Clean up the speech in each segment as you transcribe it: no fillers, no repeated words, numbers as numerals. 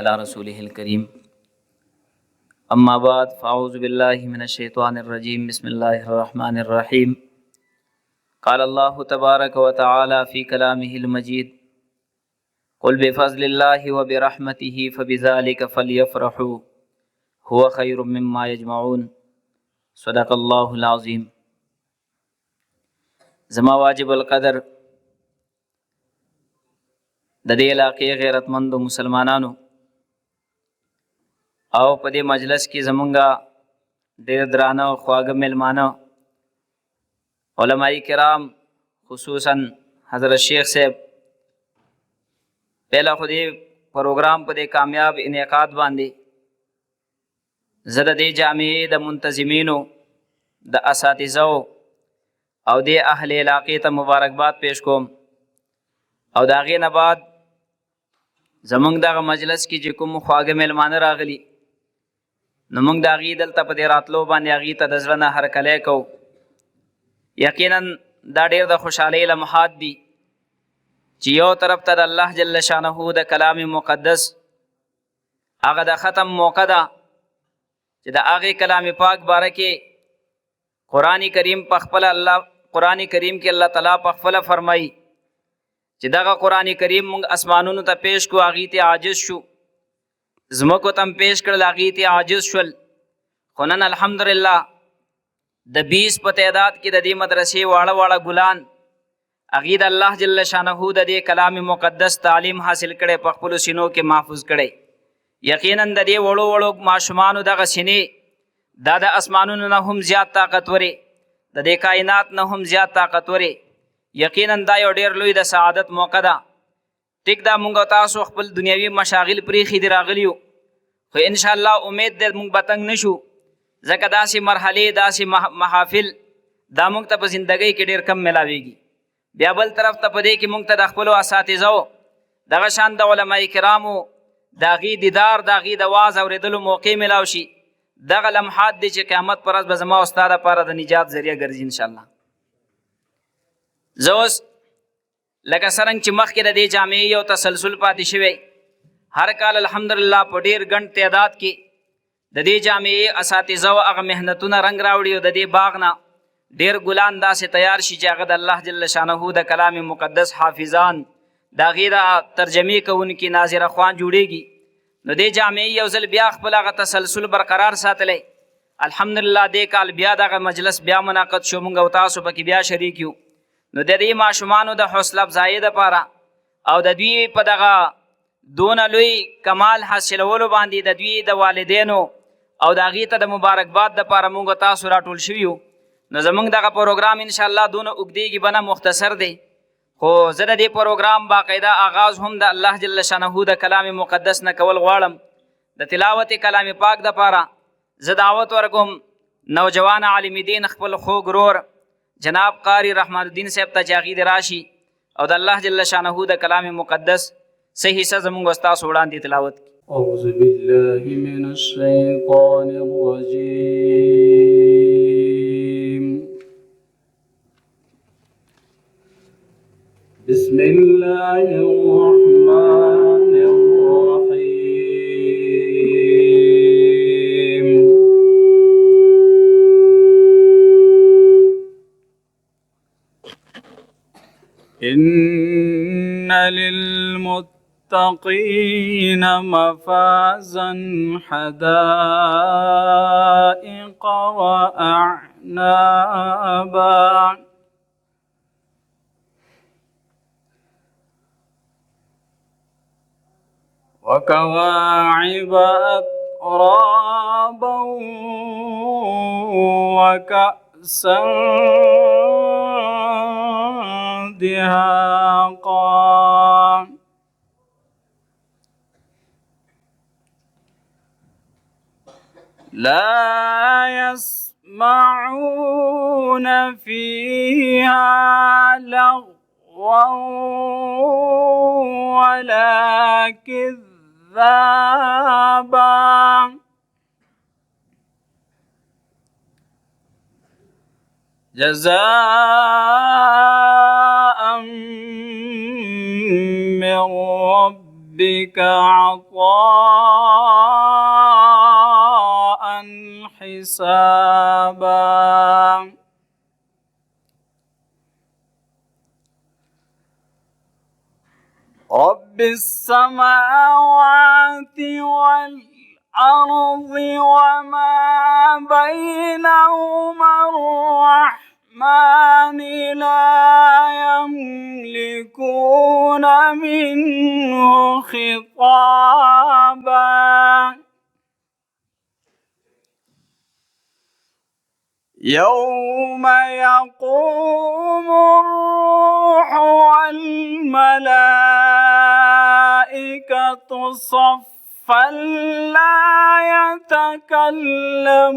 على رسوله الكريم أما بعد فأعوذ بالله من الشيطان الرجيم بسم الله الرحمن الرحيم قال الله تبارك وتعالى في كلامه المجيد قل بفضل الله وبرحمته فبذلك فليفرحوا هو خير مما يجمعون صدق الله العظيم. زما واجب القدر د دې علاقې غیرتمندو مسلمانانو او په دې مجلس کې زمونږه ډېر درانه او خواږه میلمانه علماء کرام خصوصا حضرت شیخ صاحب پہلا خو دې پروګرام په دې کامیاب انعقاد باندې زه د دې جامعې د منتظمینو د اساتذو او دې اهل علاقې ته مبارکباد پیش کوم او د هغې نه بعد زمونږ دغه مجلس کې چې کوم خواږه میلمانه راغلي نو موږ د هغې دلته په دې راتلو باندې هغې ته د زړه نه هرکلی کوو. یقینا دا ډېر د خوشحالۍ لمحات دي چې یو طرف ته د الله جل شانه د کلام مقدس هغه د ختم موقع ده چې د هغې کلام پاک باره کې قرآن کریم په خپله قرآن کریم کې الله تعالی په خپله فرمایي چې دغه قرآن کریم موږ اسمانونو ته پیش کړو هغې ته عاجز شو، زمکو تم پیش کړل هغې ته عاجز شول، خو نن الحمدلله د 20 په تعداد کې د دې مدرسې واړه واړه ګلان هغې د الله جل شانه د دې کلام مقدس تعلیم حاصل کړی په خپلو سینو کې محفوظ کړی. یقینا د دې وړو وړو ماشومانو دغه سینې دا د اسمانونو نه هم زیات طاقتورې د دې کائنات نه هم زیات طاقتورې. یقینا دا یو ډېر لوی د سعادت موقع ده. ټیک دا مونږ او تاسو خپل دنیوي مشاغل پرېښي دي راغلي یو، خو انشاءالله امید دی مونږ به تنګ نه شو، ځکه داسې مرحلې داسې محافل دا مونږ ته په زندګۍ کې ډېر کم میلاویږي. بیا بل طرف ته په دې کې مونږ ته د خپلو اساتذو دغه شان د علماء کرامو د هغې دیدار د هغې د واز اورېدلو موقع میلاو شي. دغه لمحات دي چې قیامت پر ورځ به زما او ستا دپاره د نجات ذریعه ګرځي انشاءالله. زه اوس لکه څرنګه چې مخکې د دې جامعې یو تسلسل پاتې شوی، هر کال الحمدلله په ډېر ګڼ تعداد کې د دې جامعې اساتذو هغه محنتونه رنګ راوړي او د دې باغ نه ډېر ګلان داسې تیار شي چې هغه د الله جل شانه د کلام مقدس حافظان د هغې د ترجمې کوونکي ناظره خوان جوړېږي. نو دې جامعې یو ځل بیا خپل هغه تسلسل برقرار ساتلی. الحمدلله دې کال بیا دغه مجلس بیا منعقد شو، موږ او تاسو پکې بیا شریک یو. نو د دې ماشومانو د حوصله افزایۍ دپاره او د دوی په دغه دونه لوی کمال حاصلولو باندې د دوی د والدینو او د هغې ته د مبارکباد دپاره موږ تاسو راټول شوي یو. نو زموږ دغه پروګرام انشاءالله دونه اوږدېږي به نه، مختصر دی، خو زه د دې پروګرام باقاعده آغاز هم د الله جل شانه د کلام مقدس نه کول غواړم. د تلاوت کلام پاک دپاره زه دعوت ورکوم نوجوان عالم دین خپل خوږ ورور جناب قاری رحمان الدین صاحب ته چې هغې د راشي او د الله جل شانه د کلام مقدس صحیح حصه زموږ ستاسو وړاندې تلاوت کړي. أعوذ بالله من الشيطان الرجيم. بسم الله الرحمن الرحيم. إن للمتقين مفازا حدائق وأعنابا وكواعب أترابا وكأسا دهاقا لا يسمعون فيها لغوا ولا كذابا جزاء من ربهم ربك عطاء حسابا رب السماوات والأرض وما بينهما الرحمن لا يملكون منه خطابا يوم يقوم الروح والملائكة صفا لا يتكلمون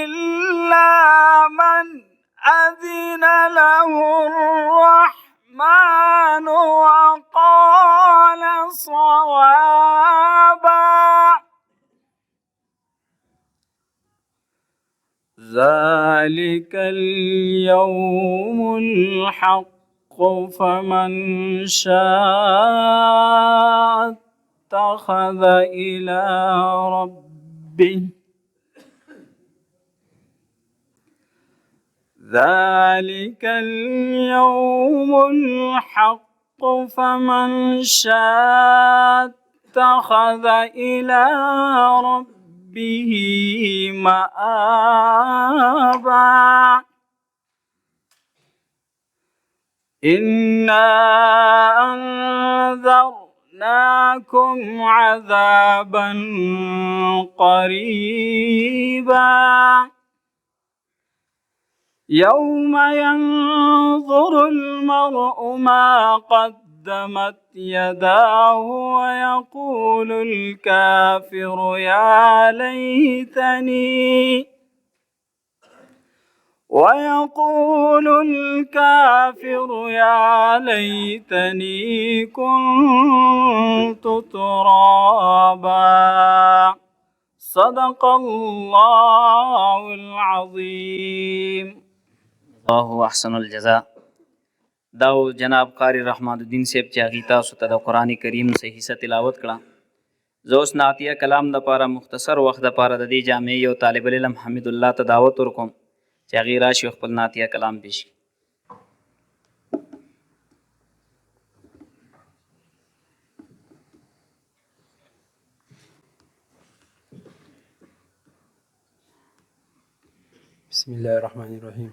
إلا من أذن له الرحمن وقال صوابا ذلك اليوم الحق فمن شاء اتخذ إلى ربه ذلك اليوم الحق فمن شاء اتخذ إلى ربه مآبا إنا أنذرناكم عذابا قريبا يوم ينظر المرء ما قدمت يداه ويقول الكافر يا ليتني كنت ترابا صدق الله العظيم الله احسن الجزاء. داو جناب قاری رحمت الدین صاحب چې هغې تاسو ته د قرآن کریم صحیح حصه تلاوت کړه. زه اوس نعتیه کلام دپاره مختصر وخت دپاره د دې جامعې یو طالب العلم حمید الله ته دعوت ورکوم چې هغې راشي او خپل نعتیه کلام پیش کړي. بسم الله الرحمن الرحیم.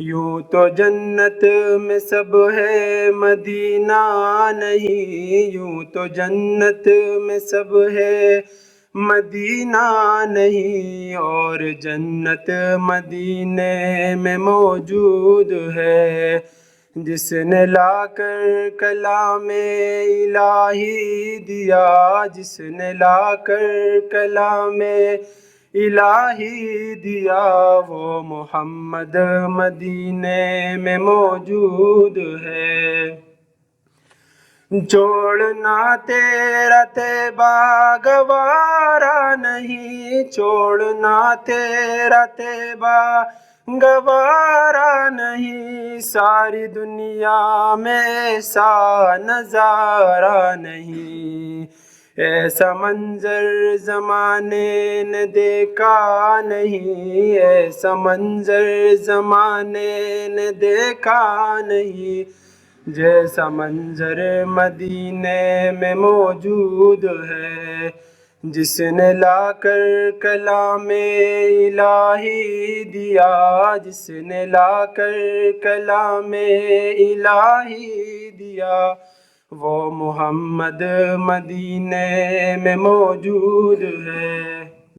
یوں تو جنت میں سب ہے مدینہ نہیں، یوں تو جنت میں سب ہے مدینہ نہیں، اور جنت مدینے میں موجود ہے۔ جس نے لا کر کلام الہی دیا، جس نے لا کر کلام الہی دیا، وہ محمد مدینے میں موجود ہے۔ چھوڑنا تیرا طیبہ گوارا نہیں، چھوڑنا تیرا طیبہ گوارا نہیں، ساری دنیا میں ایسا نظارہ نہیں، ایسا منظر زمانے نے دیکھا نہیں، ایسا منظر زمانے نے دیکھا نہیں، جیسا منظر مدینے میں موجود ہے۔ جس نے لا کر کلام الہی دیا، جس نے لا کر کلام الہی دیا، وہ محمد مدینے میں موجود ہے۔